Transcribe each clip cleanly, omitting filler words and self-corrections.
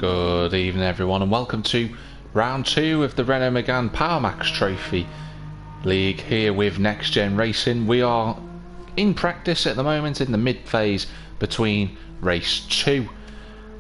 Good evening everyone and welcome to round 2 of the Renault Mégane Power Max Trophy League here with Next Gen Racing. We are in practice at the moment in the mid phase between race 2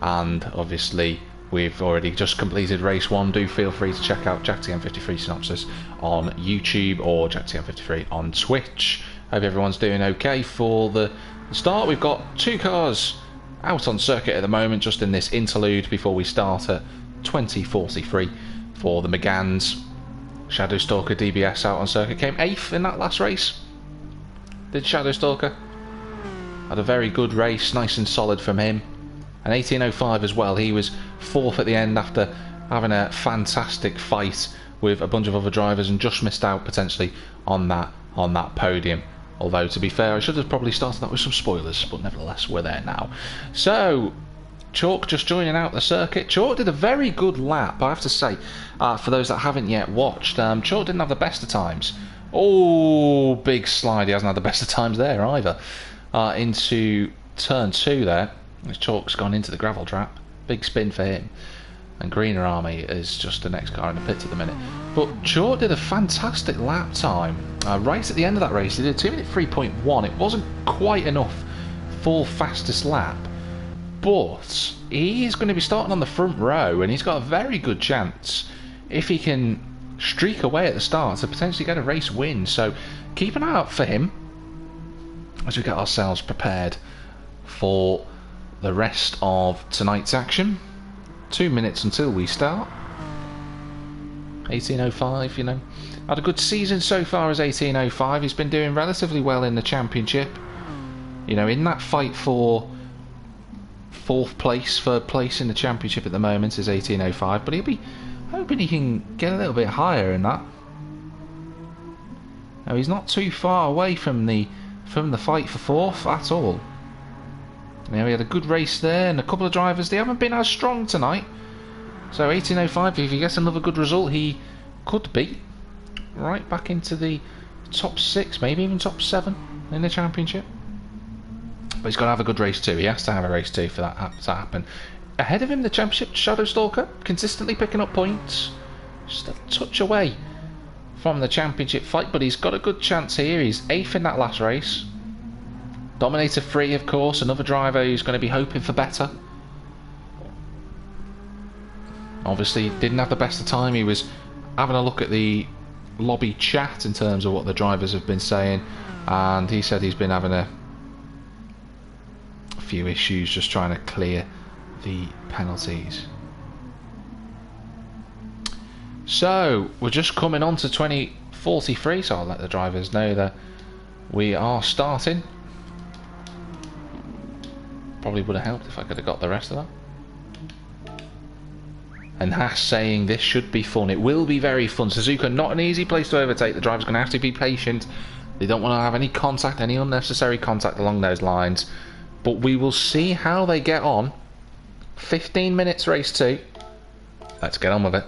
and obviously we've already just completed race 1. Do feel free to check out JackTM53 synopsis on YouTube or JackTM53 on Twitch. Hope everyone's doing okay for the start. We've got 2 cars out on circuit at the moment, just in this interlude before we start at 20:43 for the Méganes. Shadow Stalker DBS out on circuit, came 8th in that last race. Did Shadow Stalker? Had a very good race, nice and solid from him. And 18:05 as well, he was 4th at the end after having a fantastic fight with a bunch of other drivers and just missed out potentially on that podium. Although, to be fair, I should have probably started that with some spoilers, but nevertheless, we're there now. So, Chalk just joining out the circuit. Chalk did a very good lap, I have to say, for those that haven't yet watched. Chalk didn't have the best of times. Oh, big slide. He hasn't had the best of times there either. Into turn 2 there. Chalk's gone into the gravel trap. Big spin for him. And Greener Army is just the next car in the pits at the minute. But Chalk did a fantastic lap time. Right at the end of that race, he did a 2-minute 3.1. It wasn't quite enough for fastest lap. But he is going to be starting on the front row, and he's got a very good chance, if he can streak away at the start, to potentially get a race win. So keep an eye out for him as we get ourselves prepared for the rest of tonight's action. 2 minutes until we start. 18:05, you know, had a good season so far as 18:05. He's been doing relatively well in the championship. You know, in that fight for 4th place, 3rd place in the championship at the moment is 18:05, but he'll be hoping he can get a little bit higher in that. Now, he's not too far away from the fight for 4th at all. Now, he had a good race there, and a couple of drivers, they haven't been as strong tonight. So 18:05, if he gets another good result, he could be right back into the top 6, maybe even top 7 in the championship. But he's got to have a good race too. He has to have a race too for that to happen. Ahead of him, the championship, Shadow Stalker, consistently picking up points. Just a touch away from the championship fight, but he's got a good chance here. He's 8th in that last race. Dominator 3, of course, another driver who's going to be hoping for better. Obviously, didn't have the best of time. He was having a look at the lobby chat in terms of what the drivers have been saying, and he said he's been having a few issues just trying to clear the penalties. So, we're just coming on to 20:43, so I'll let the drivers know that we are starting. Probably would have helped if I could have got the rest of that. And Haas saying this should be fun. It will be very fun. Suzuka, not an easy place to overtake. The driver's going to have to be patient. They don't want to have any contact, any unnecessary contact along those lines. But we will see how they get on. 15 minutes race 2. Let's get on with it.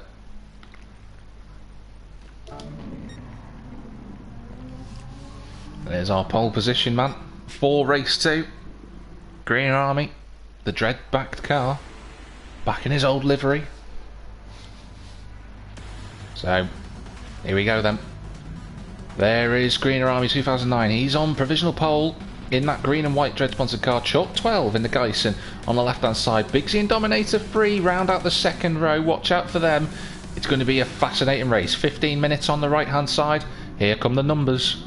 There's our pole position, man, for race 2. Green Army, the dread-backed car, back in his old livery. So, here we go then. There is Greener Army 2009. He's on provisional pole in that green and white dread-sponsored car. Chalk 12 in the Geisen on the left-hand side. Bigsy and Dominator 3 round out the second row. Watch out for them. It's going to be a fascinating race. 15 minutes on the right-hand side. Here come the numbers.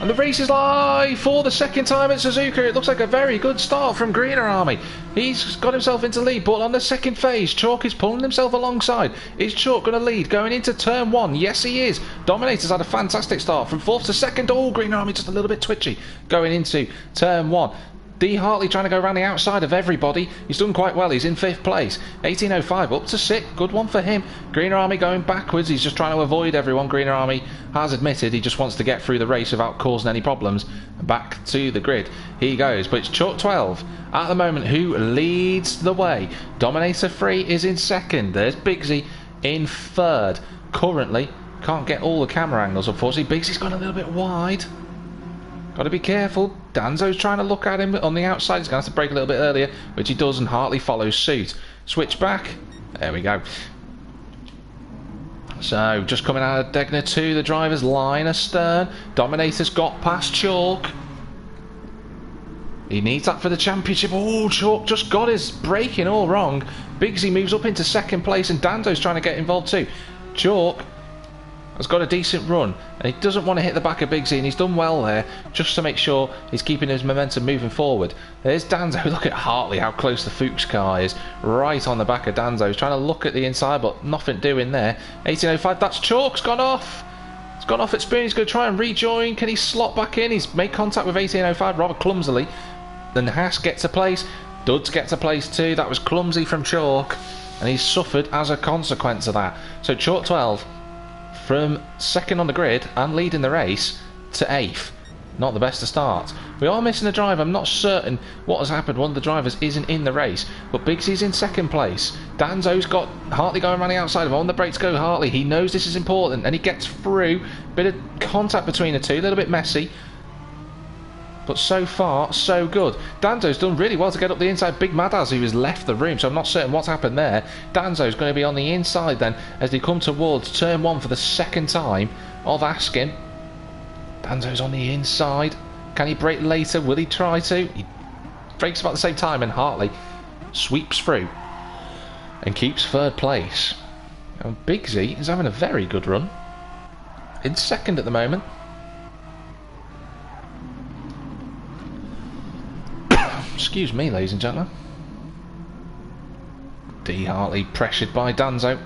And the race is live for the second time at Suzuka. It looks like a very good start from Greener Army. He's got himself into lead, but on the second phase, Chalk is pulling himself alongside. Is Chalk going to lead going into turn 1? Yes, he is. Dominator's had a fantastic start from 4th to 2nd. Oh, Greener Army just a little bit twitchy going into turn 1. D. Hartley trying to go around the outside of everybody. He's done quite well. He's in 5th place. 18:05 up to 6th. Good one for him. Greener Army going backwards. He's just trying to avoid everyone. Greener Army has admitted he just wants to get through the race without causing any problems. Back to the grid he goes. But it's Chalk 12 at the moment who leads the way. Dominator 3 is in 2nd. There's Bigsy in 3rd. Currently, can't get all the camera angles, unfortunately. Bigsy's gone a little bit wide. Got to be careful. Danzo's trying to look at him on the outside. He's going to have to brake a little bit earlier, which he does, and Hartley follows suit. Switch back. There we go. So, just coming out of Degner 2, the driver's line astern. Dominator's got past Chalk. He needs that for the championship. Oh, Chalk just got his braking all wrong. Bigsy moves up into second place, and Danzo's trying to get involved too. Chalk has got a decent run, and he doesn't want to hit the back of Bigsy, and he's done well there, just to make sure he's keeping his momentum moving forward. There's Danzo. Look at Hartley, how close the Fuchs car is. Right on the back of Danzo. He's trying to look at the inside, but nothing doing there. 1805, that's Chalk's gone off. It's gone off at Spoon. He's going to try and rejoin. Can he slot back in? He's made contact with 1805 rather clumsily. Then Haas gets a place. Duds gets a place too. That was clumsy from Chalk, and he's suffered as a consequence of that. So Chalk 12 from second on the grid and leading the race to 8th. Not the best of starts. We are missing a driver. I'm not certain what has happened. One of the drivers isn't in the race, but Bigsy's in second place. Danzo's got Hartley going around the outside of him. On the brakes go Hartley. He knows this is important, and he gets through. Bit of contact between the two, a little bit messy, but so far so good. Danzo's done really well to get up the inside. Big Mad has, who has left the room, so I'm not certain what's happened there. Danzo's going to be on the inside then as they come towards turn 1 for the second time of Askin. Danzo's on the inside. Can he brake later? Will he try to? He brakes about the same time, and Hartley sweeps through and keeps third place. And Bigsy is having a very good run. In second at the moment. Excuse me, ladies and gentlemen. D. Hartley pressured by Danzo.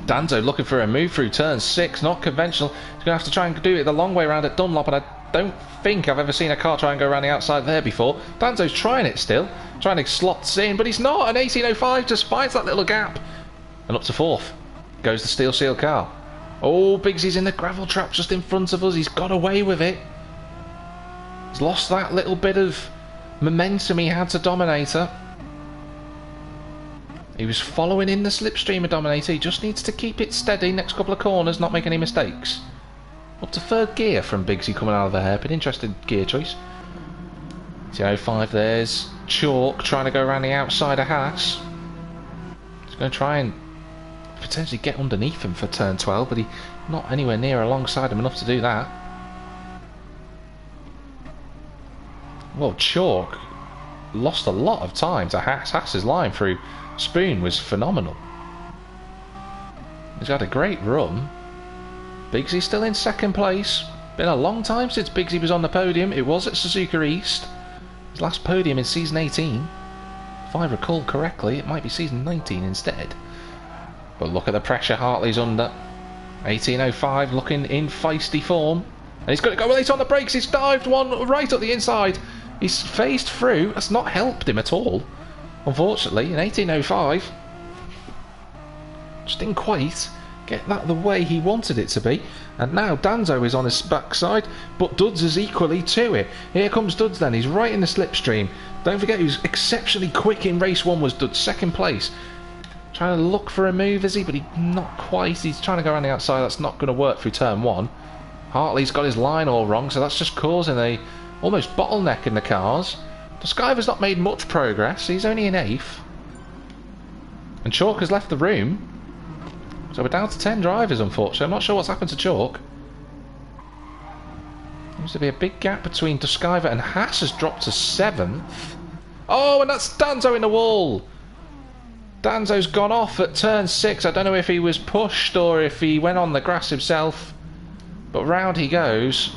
Danzo looking for a move through turn 6, not conventional. He's going to have to try and do it the long way around at Dunlop, and I don't think I've ever seen a car try and go around the outside there before. Danzo's trying it still, trying to slot in, but he's not, and 1805 just finds that little gap. And up to 4th goes the steel seal car. Oh, Bigsy's in the gravel trap just in front of us. He's got away with it. He's lost that little bit of momentum he had to Dominator. He was following in the slipstream of Dominator. He just needs to keep it steady next couple of corners, not make any mistakes. Up to third gear from Bigsy coming out of the hairpin. Interesting gear choice. 05, there's Chalk trying to go around the outside of Haas. He's going to try and potentially get underneath him for turn 12, but he's not anywhere near alongside him enough to do that. Well, Chalk lost a lot of time to Haas. Haas's line through Spoon was phenomenal. He's had a great run. Bigsy's still in second place. Been a long time since Bigsy was on the podium. It was at Suzuka East. His last podium in season 18. If I recall correctly, it might be season 19 instead. But look at the pressure Hartley's under. 1805 looking in feisty form. And he's got to go late on the brakes. He's dived one right up the inside. He's phased through. That's not helped him at all, unfortunately. In 1805, just didn't quite get that the way he wanted it to be. And now Danzo is on his backside, but Duds is equally to it. Here comes Duds then. He's right in the slipstream. Don't forget, he was exceptionally quick in race 1 was Duds, second place. Trying to look for a move, is he? But not quite. He's trying to go around the outside. That's not going to work through turn 1. Hartley's got his line all wrong, so that's just causing a almost bottleneck in the cars. Skyver's not made much progress. He's only in 8th. And Chalk has left the room. So we're down to 10 drivers, unfortunately. I'm not sure what's happened to Chalk. Seems to be a big gap between Skyver, and Haas has dropped to 7th. Oh, and that's Danzo in the wall. Danzo's gone off at turn 6. I don't know if he was pushed or if he went on the grass himself. But round he goes.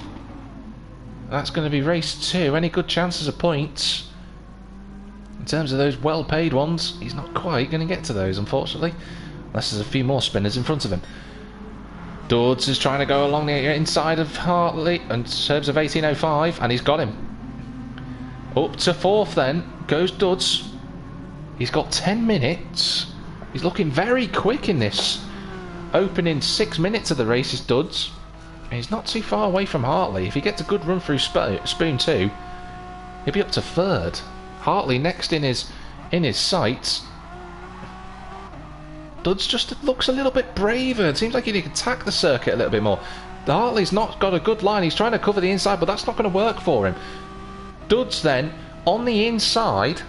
That's going to be race 2. Any good chances of points? In terms of those well-paid ones, he's not quite going to get to those, unfortunately. Unless there's a few more spinners in front of him. Dodds is trying to go along the inside of Hartley in terms of 1805, and he's got him. Up to 4th then goes Dodds. He's got 10 minutes. He's looking very quick in this opening 6 minutes of the race, is Dodds. He's not too far away from Hartley. If he gets a good run through Spoon too, he'll be up to 3rd. Hartley next in his sights. Dodds just looks a little bit braver. It seems like he can attack the circuit a little bit more. Hartley's not got a good line. He's trying to cover the inside, but that's not going to work for him. Dudds then on the inside.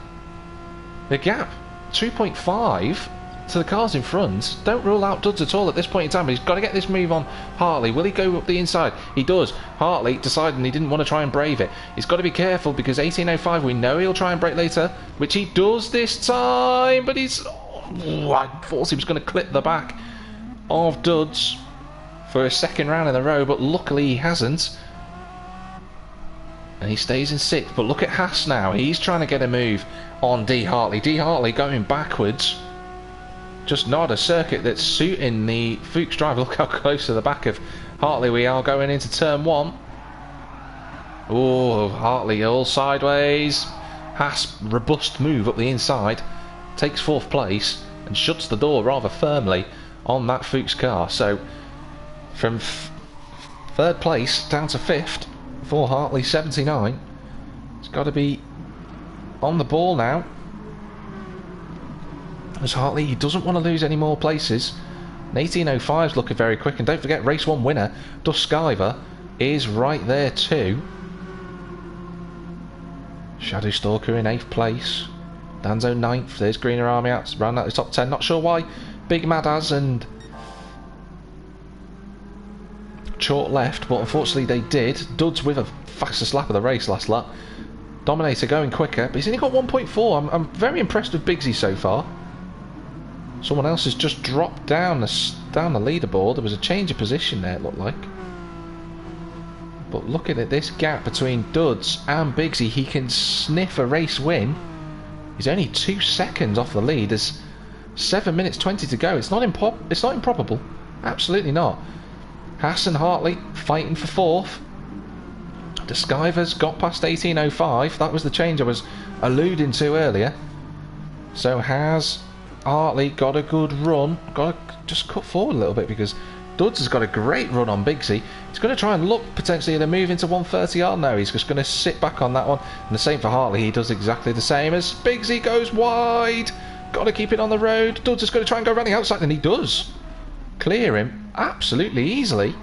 The gap 2.5 to the cars in front. Don't rule out Dudds at all at this point in time, but he's got to get this move on Hartley. Will he go up the inside? He does. Hartley deciding he didn't want to try and brave it. He's got to be careful because 18.05, we know he'll try and brake later, which he does this time, but he's... Oh, I thought he was going to clip the back of Dudds for a second round in a row, but luckily he hasn't. And he stays in sixth. But look at Haas now. He's trying to get a move on D. Hartley. D. Hartley going backwards. Just not a circuit that's suiting the Fuchs driver. Look how close to the back of Hartley we are going into turn one. Oh, Hartley all sideways. Haas, robust move up the inside. Takes fourth place and shuts the door rather firmly on that Fuchs car. So from third place down to fifth for Hartley, 79. It's got to be on the ball now, as Hartley, he doesn't want to lose any more places. 18.05 is looking very quick, and don't forget race 1 winner Duskiver is right there too. Shadow Stalker in 8th place, Danzo 9th. There's Greener Army out round out the top 10. Not sure why Big Madaz and Chalk left, but unfortunately they did. Dudds with a fastest lap of the race last lap. Dominator going quicker, but he's only got 1.4. I'm very impressed with Bigsy so far. Someone else has just dropped down the leaderboard. There was a change of position there, it looked like. But looking at this gap between Dudds and Bigsy, he can sniff a race win. He's only 2 seconds off the lead. There's 7 minutes 20 to go. It's not improbable. Absolutely not. Haas and Hartley fighting for fourth. Duskiver's got past 18.05. That was the change I was alluding to earlier. So has Hartley got a good run. Got to just cut forward a little bit because Dudds has got a great run on Bigsy. He's going to try and look potentially at a move into 130R. No, he's just going to sit back on that one. And the same for Hartley. He does exactly the same as Bigsy goes wide. Got to keep it on the road. Dudds is going to try and go around the outside, and he does. Clear him absolutely easily.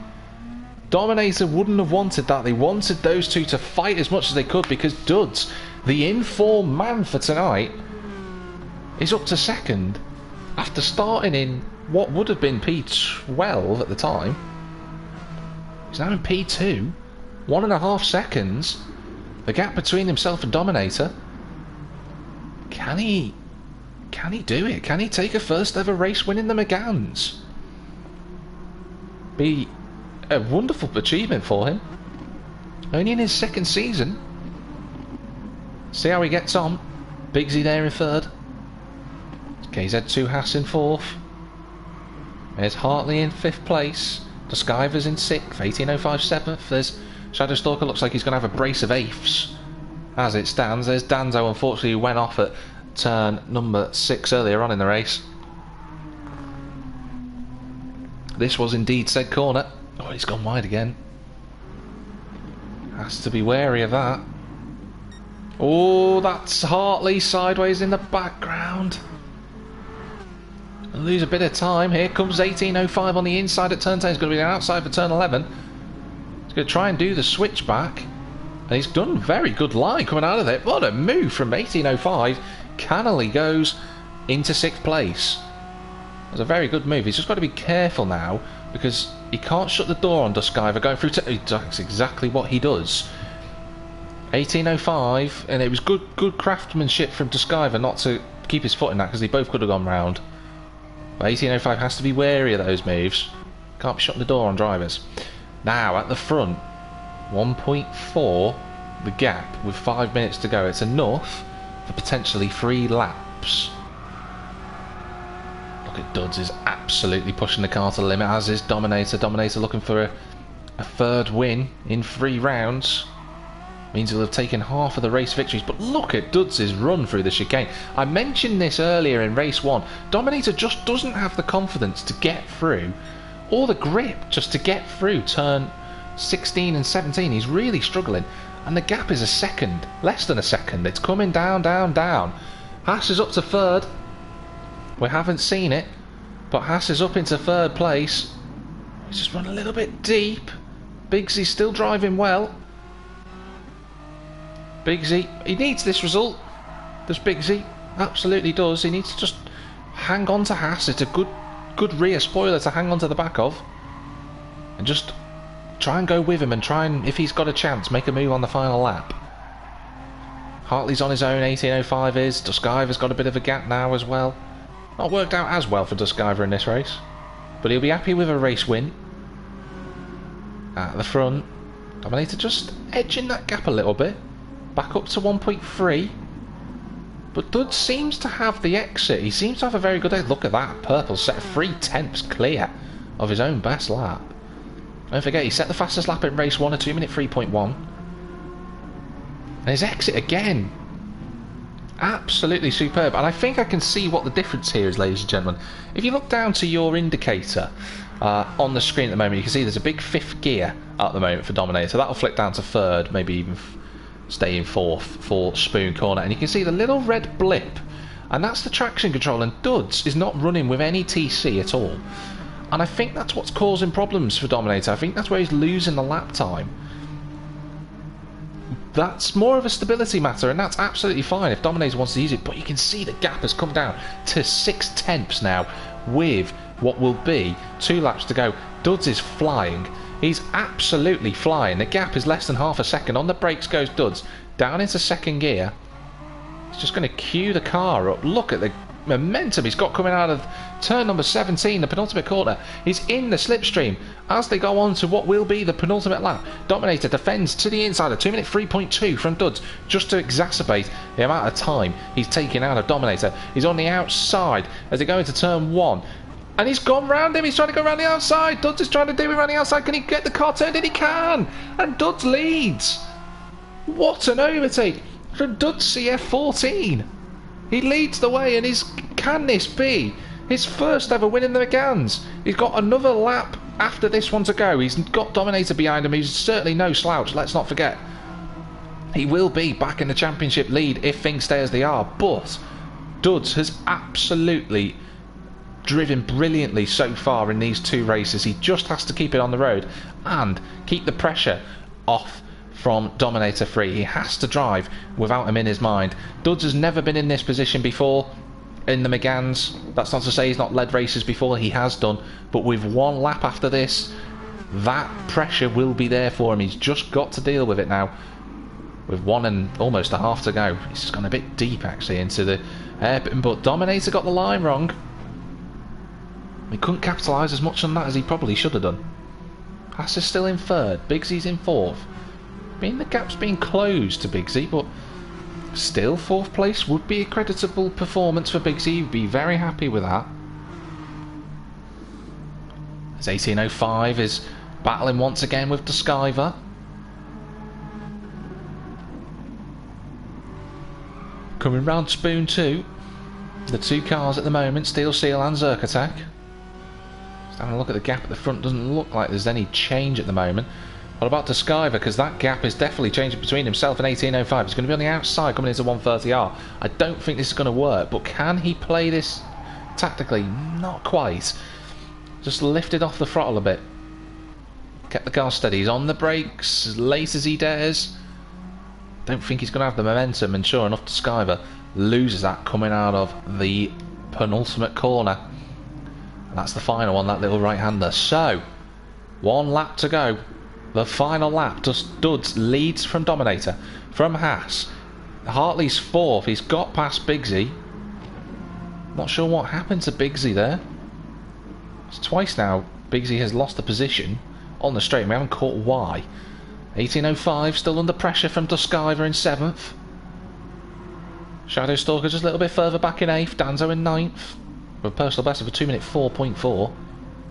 Dominator wouldn't have wanted that. They wanted those two to fight as much as they could because Dudds, the in-form man for tonight, is up to second after starting in what would have been P12 at the time. He's now in P2. 1.5 seconds. The gap between himself and Dominator. Can he do it? Can he take a first ever race win in the Méganes? Be a wonderful achievement for him. Only in his second season. See how he gets on. Bigsy there in third. KZ2 Haas in fourth. There's Hartley in 5th place. Duskiver's in 6th. 18.05 7th. There's Shadow Stalker. Looks like he's going to have a brace of 8ths as it stands. There's Danzo, unfortunately, who went off at turn number 6 earlier on in the race. This was indeed said corner. Oh, he's gone wide again. Has to be wary of that. Oh, that's Hartley sideways in the background. Lose a bit of time. Here comes 18.05 on the inside at turn 10. He's going to be outside for turn 11. He's going to try and do the switchback. And he's done very good line coming out of it. What a move from 18.05. Cannily goes into 6th place. That's a very good move. He's just got to be careful now because he can't shut the door on Duskiver going through. That's exactly what he does. 18.05, and it was good craftsmanship from Duskiver not to keep his foot in that because they both could have gone round. But 18.05 has to be wary of those moves. Can't be shutting the door on drivers. Now at the front, 1.4 the gap with 5 minutes to go. It's enough for potentially 3 laps. Look at Dudds is absolutely pushing the car to the limit, as is Dominator. Dominator looking for a third win in 3 rounds. Means he'll have taken half of the race victories. But look at Dudds' run through the chicane. I mentioned this earlier in race 1. Dominator just doesn't have the confidence to get through, or the grip just to get through turn 16 and 17. He's really struggling. And the gap is a second, less than a second. It's coming down, down, down. Haas is up to third. We haven't seen it, but Haas is up into third place. He's just run a little bit deep. Bigsy's still driving well. Bigsy, he needs this result. Does Bigsy? Absolutely does. He needs to just hang on to Haas. It's a good rear spoiler to hang on to the back of. And just try and go with him and try and, if he's got a chance, make a move on the final lap. Hartley's on his own, 18.05 is. Duskiver's got a bit of a gap now as well. Not worked out as well for Duskiver in this race. But he'll be happy with a race win. At the front. Dominator just edging that gap a little bit. Back up to 1.3. But Dud seems to have the exit. He seems to have a very good exit. Look at that. Purple set 3/10 clear of his own best lap. Don't forget, he set the fastest lap in race 1 at 2 minute 3.1. And his exit again. Absolutely superb. And I think I can see what the difference here is, ladies and gentlemen. If you look down to your indicator on the screen at the moment, you can see there's a big 5th gear at the moment for Dominator. So that'll flick down to 3rd, maybe even stay in 4th for Spoon Corner. And you can see the little red blip. And that's the traction control. And Duds is not running with any TC at all. And I think that's what's causing problems for Dominator. I think that's where he's losing the lap time. That's more of a stability matter, and that's absolutely fine if Dominator wants to use it. But you can see the gap has come down to 6/10 now with what will be 2 laps to go. Duds is flying. He's absolutely flying. The gap is less than half a second. On the brakes goes Duds. Down into 2nd gear. He's just going to cue the car up. Look at the momentum he's got coming out of turn number 17, the penultimate corner. He's in the slipstream as they go on to what will be the penultimate lap. Dominator defends to the inside of 2 minute 3.2 from Duds, just to exacerbate the amount of time he's taking out of Dominator. He's on the outside as they go into turn 1. And he's gone round him. He's trying to go round the outside. Duds is trying to do it round the outside. Can he get the car turned in? He can. And Duds leads. What an overtake from Duds CF14. He leads the way, and can this be his first ever win in the Meganes? He's got another lap after this one to go. He's got Dominator behind him. He's certainly no slouch, let's not forget. He will be back in the championship lead if things stay as they are. But Duds has absolutely driven brilliantly so far in these 2 races. He just has to keep it on the road and keep the pressure off from Dominator 3. He has to drive without him in his mind. Duds has never been in this position before in the Meganes. That's not to say he's not led races before. He has done. But with 1 lap after this, that pressure will be there for him. He's just got to deal with it now. With 1 and almost a half to go. He's just gone a bit deep actually into the hairpin. But Dominator got the line wrong. He couldn't capitalise as much on that as he probably should have done. Haas is still in 3rd. Bigsy's in 4th. I mean, the gap's been closed to Bigsy, but still 4th place would be a creditable performance for Bigsy. He'd be very happy with that. As 18.05 is battling once again with Duskiver. Coming round Spoon 2. The 2 cars at the moment, Steel Seal and Zerk-Attack. Just having a look at the gap at the front, doesn't look like there's any change at the moment. What about Duskiver? Because that gap is definitely changing between himself and 18.05. He's going to be on the outside coming into 130R. I don't think this is going to work, but can he play this tactically? Not quite. Just lifted off the throttle a bit. Kept the car steady. He's on the brakes as late as he dares. Don't think he's going to have the momentum, and sure enough, Duskiver loses that coming out of the penultimate corner. And that's the final one, that little right-hander. So, 1 lap to go. The final lap. Duds leads from Dominator. From Haas. Hartley's 4th. He's got past Bigsy. Not sure what happened to Bigsy there. It's twice now Bigsy has lost the position on the straight. We haven't caught why. 18.05 still under pressure from Duskiver in 7th. Shadow Stalker just a little bit further back in 8th. Danzo in 9th. With a personal best of a 2 minute 4.4.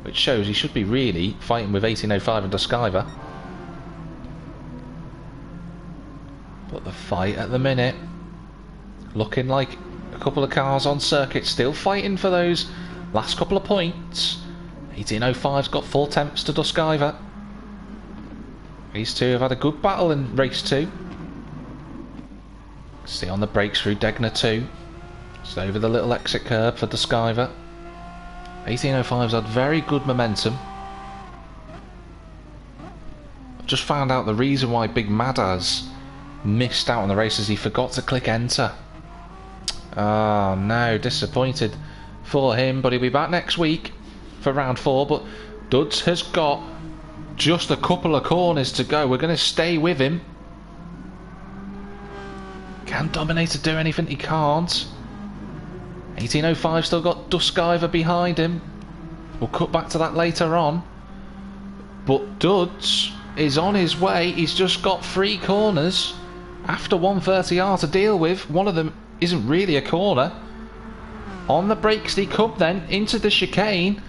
Which shows he should be really fighting with 18.05 and Duskiver. But the fight at the minute, looking like a couple of cars on circuit still fighting for those last couple of points. 18.05's got 4/10 to Duskiver. These two have had a good battle in race 2. See on the brakes through Degner 2. Just over the little exit curb for Duskiver. 18.05's had very good momentum. just found out the reason why Big Madaz missed out on the races. He forgot to click enter. Oh no, disappointed for him, but he'll be back next week for round 4. But Duds has got just a couple of corners to go. We're going to stay with him. Can Dominator do anything? He can't. 1805 still got Duskiver behind him. We'll cut back to that later on. But Duds is on his way. He's just got 3 corners after 130R to deal with. One of them isn't really a corner. On the brakes they come then into the chicane.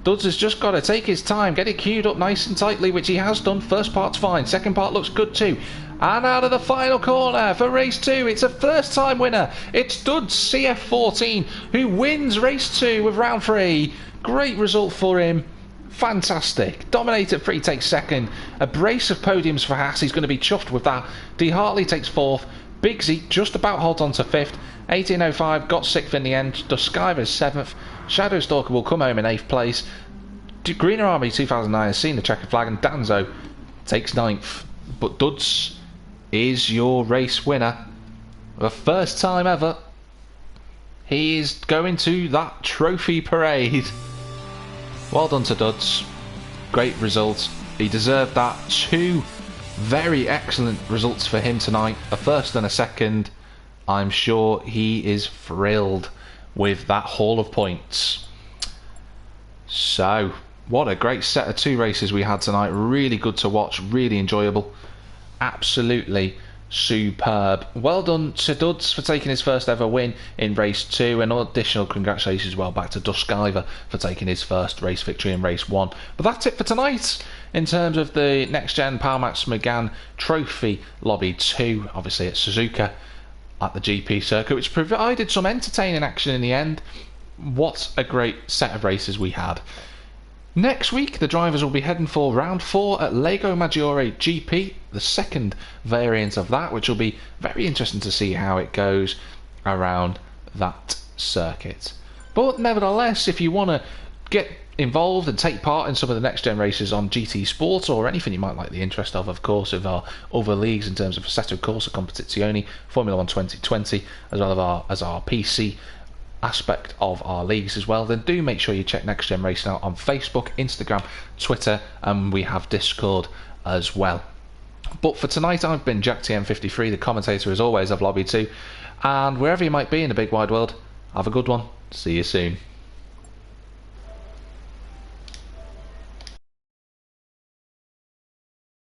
Duds has just got to take his time, get it queued up nice and tightly, which he has done. First part's fine, second part looks good too. And out of the final corner for race 2, it's a first time winner. It's Duds CF14 who wins race 2 with round 3. Great result for him. Fantastic. Dominator 3 takes second. A brace of podiums for Haas. He's going to be chuffed with that. D Hartley takes 4th. Big Z just about holds on to 5th. 1805 got 6th in the end. Duskiver is 7th. Shadow Stalker will come home in 8th place. Greener Army 2009 has seen the checkered flag, and Danzo takes 9th. But Duds is your race winner. The first time ever. He is going to that trophy parade. Well done to Duds. Great result. He deserved that. 2 very excellent results for him tonight. A first and a second. I'm sure he is thrilled with that haul of points. So, what a great set of 2 races we had tonight. Really good to watch, really enjoyable. Absolutely superb. Well done to Duds for taking his first ever win in race 2, and additional congratulations as well back to Duskiver for taking his first race victory in race 1. But that's it for tonight in terms of the Next Gen Power Max Mégane Trophy Lobby 2, obviously at Suzuka at the GP circuit, which provided some entertaining action in the end. What a great set of races we had. Next week the drivers will be heading for round 4 at Lego Maggiore GP, the second variant of that, which will be very interesting to see how it goes around that circuit. But nevertheless, if you want to get involved and take part in some of the next gen races on GT Sport, or anything you might like the interest of course, of our other leagues in terms of Assetto Corsa Competizione, Formula 1 2020, as well as our PC aspect of our leagues as well, then do make sure you check Next Gen Racing out on Facebook, Instagram, Twitter, and we have Discord as well. But for tonight, I've been Jack TM53, the commentator as always of Lobby 2, and wherever you might be in the big wide world, have a good one. See you soon.